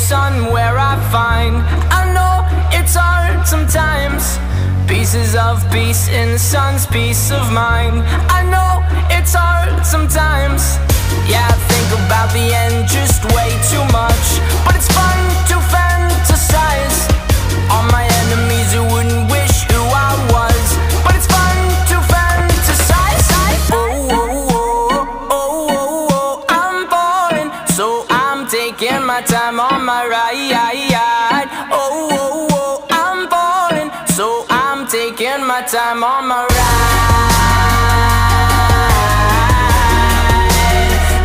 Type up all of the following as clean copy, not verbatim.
sun where I find, I know it's hard sometimes, pieces of peace in the sun's peace of mind. I know it's hard sometimes, yeah, I think about the end just way too much, but it's fun to fantasize on my enemies who wouldn't wish who I was, but it's fun to fantasize. Oh, oh, oh, oh, oh, oh, I'm falling, so I'm taking my time on my ride. Oh, oh, oh, I'm falling, so I'm taking my time on my ride.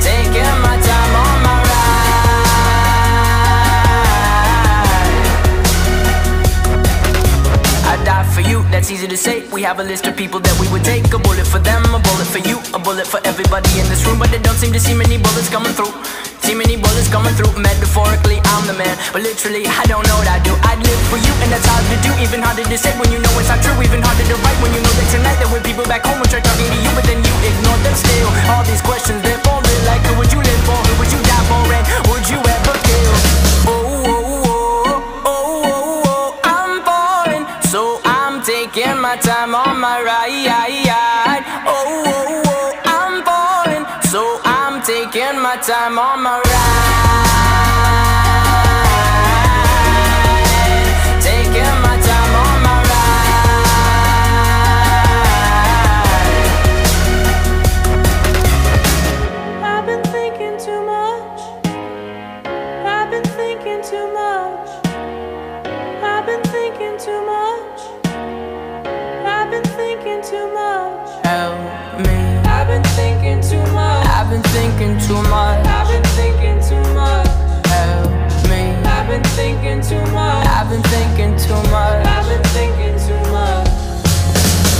Taking my time on my ride. I die for you, that's easy to say. We have a list of people that we would take. A bullet for them, a bullet for you, a bullet for everybody in this room. But they don't seem to see many bullets coming through. See many bullets coming through. Metaphorically, I'm the man, but literally, I don't know what I do. I'd live for you, and that's hard to do. Even harder to say when you know it's not true. Even harder to write when you know that tonight there were people back home who tried talking to you, but then you ignored them still. All these questions, they're falling like, who would you live for? Who would you die for? And would you ever kill? Oh, oh, oh, oh, oh, oh, I'm falling, so I'm taking my time on my ride. Oh, oh, oh, I'm falling, so I'm taking my time on my ride. Taking my time on my ride. I've been thinking too much. I've been thinking too much. I've been thinking too much. I've been thinking too much. Help me. I've been thinking too much. I've been thinking too much. I've been thinking too much. Help me. I've been thinking too much. I've been thinking too much. I've been thinking too much.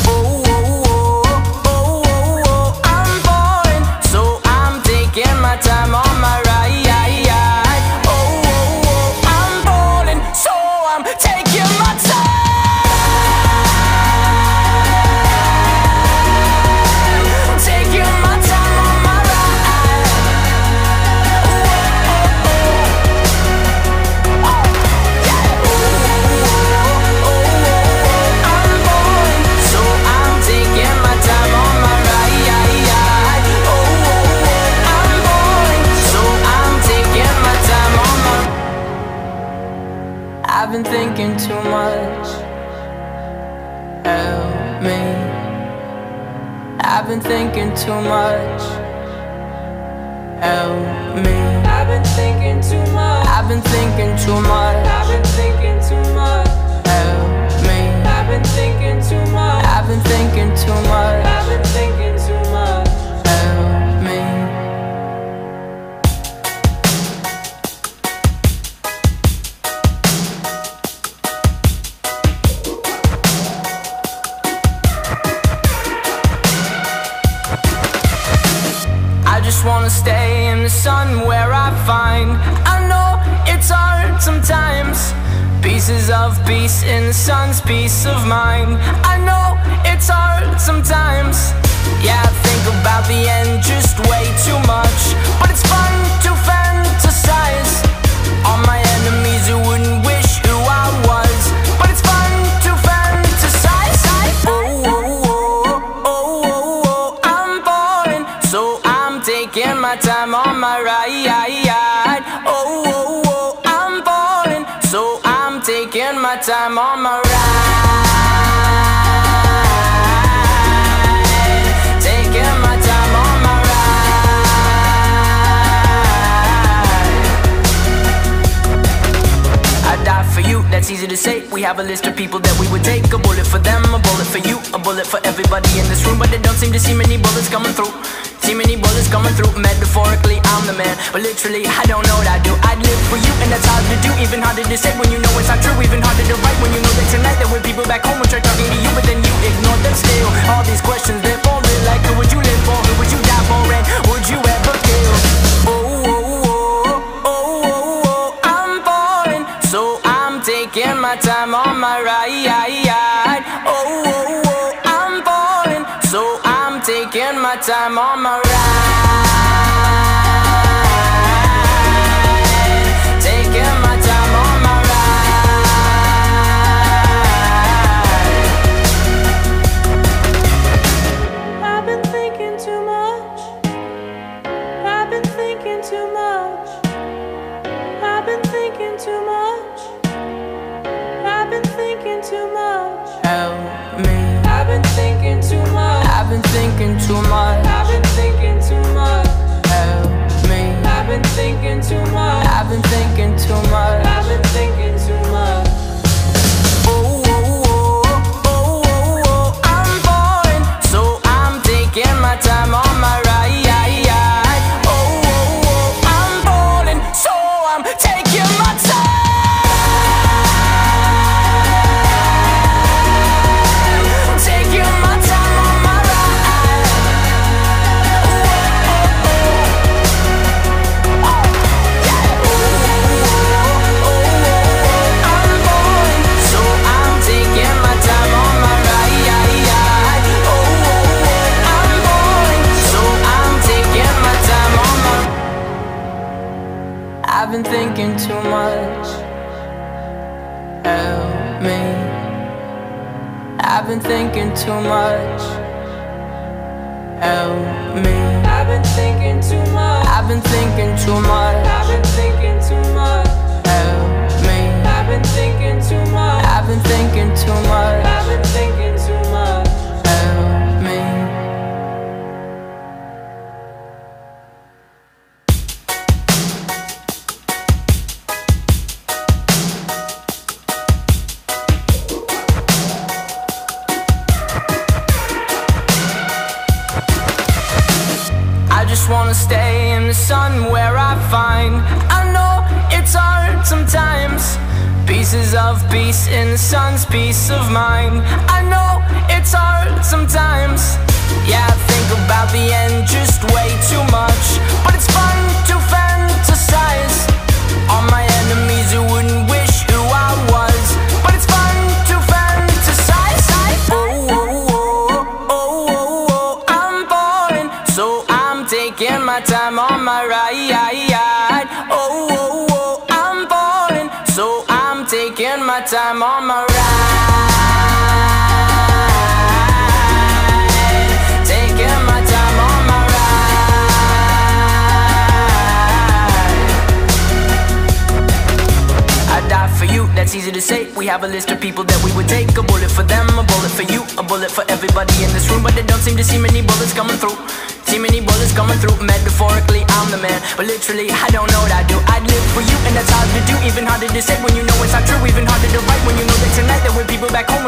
Oh, oh, oh, oh, oh, oh, I'm falling, so I'm taking my time on my ride. Oh, oh, oh, I'm falling, so I'm taking my time. Taking my time on my ride. Oh, oh, oh, oh, yeah. Oh, oh, oh, I'm falling, so I'm taking my time on my ride. Oh, oh, oh, I'm falling, so I'm taking my time on my. I've been thinking too much. Help me. I've been thinking too much. Help me. I've been thinking too much. I've been thinking too much. I've been thinking too much. Help me. I've been thinking too much. I've been thinking too much. I've been thinking too much. Help me. I just wanna stay in the sun where I find, I know it's hard sometimes, pieces of peace in the sun's peace of mind. I know it's hard sometimes, yeah, I think about the end just way too much, but it's fun to fantasize on my enemies who wouldn't wish who I was, but it's fun to fantasize. Oh, oh, oh, oh, oh, oh, I'm falling, so I'm taking my time on my ride. Oh, oh, oh, I'm falling, so I'm taking my time on my ride. Taking my time on my ride. I die for you, that's easy to say. We have a list of people that we would take. A bullet for them, a bullet for you, a bullet for everybody in this room. But they don't seem to see many bullets coming through. See many bullets coming through. Metaphorically, I'm the man, but literally, I don't know what I do. I'd live for you, and that's hard to do. Even harder to say when you know it's not true. Even harder to write when you know that tonight there were people back home who tried talking to you, but then you ignored them still. All these questions, they're falling like, who would you live for? Who would you die for? And would you ever kill? Oh, oh, oh, oh, oh, oh, I'm falling, so I'm taking my time on my ride. Oh, oh, oh, I'm falling, so I'm taking my time on my ride. Taking my been thinking too much. I've been thinking too much. Help me. I've been thinking too much. I've been thinking too much. I've been thinking too much. Oh, oh, oh, oh, oh, oh, I'm falling, so I'm taking my time on my ride. Oh, oh, oh, I'm falling, so I'm taking my time. Taking my time on my ride. Oh, oh, oh, oh, yeah. Oh, oh, oh, I'm falling, so I'm taking my time on my ride. Oh, oh, oh, I'm falling, so I'm taking my time on my. I've been thinking too much. Help me. I've been thinking too much. Help me. I've been thinking too much. I've been thinking too much. I've been thinking too much. Help me. I've been thinking too much. I've been thinking too much. I've been thinking too much. Help me. I just wanna stay in the sun where I find. I know it's hard sometimes. Pieces of peace in the sun's peace of mind. I know it's hard sometimes. Yeah, I think about the end just way too much. But it's fun to fantasize on my enemies who wouldn't wish who I was. But it's fun to fantasize. Oh, oh, oh, oh, oh, oh, I'm falling, so I'm taking my time on my ride. Oh, oh, oh, I'm falling, so I'm taking my time on my ride. Taking my time on my ride. I die for you, that's easy to say. We have a list of people that we would take. A bullet for them, a bullet for you, a bullet for everybody in this room. But they don't seem to see many bullets coming through. See many bullets coming through. Metaphorically, I'm the man, but literally, I don't know what I do. I'd live for you, and that's hard to do. Even harder to say when you know it's not true. Even harder to write when you know that tonight there were people back home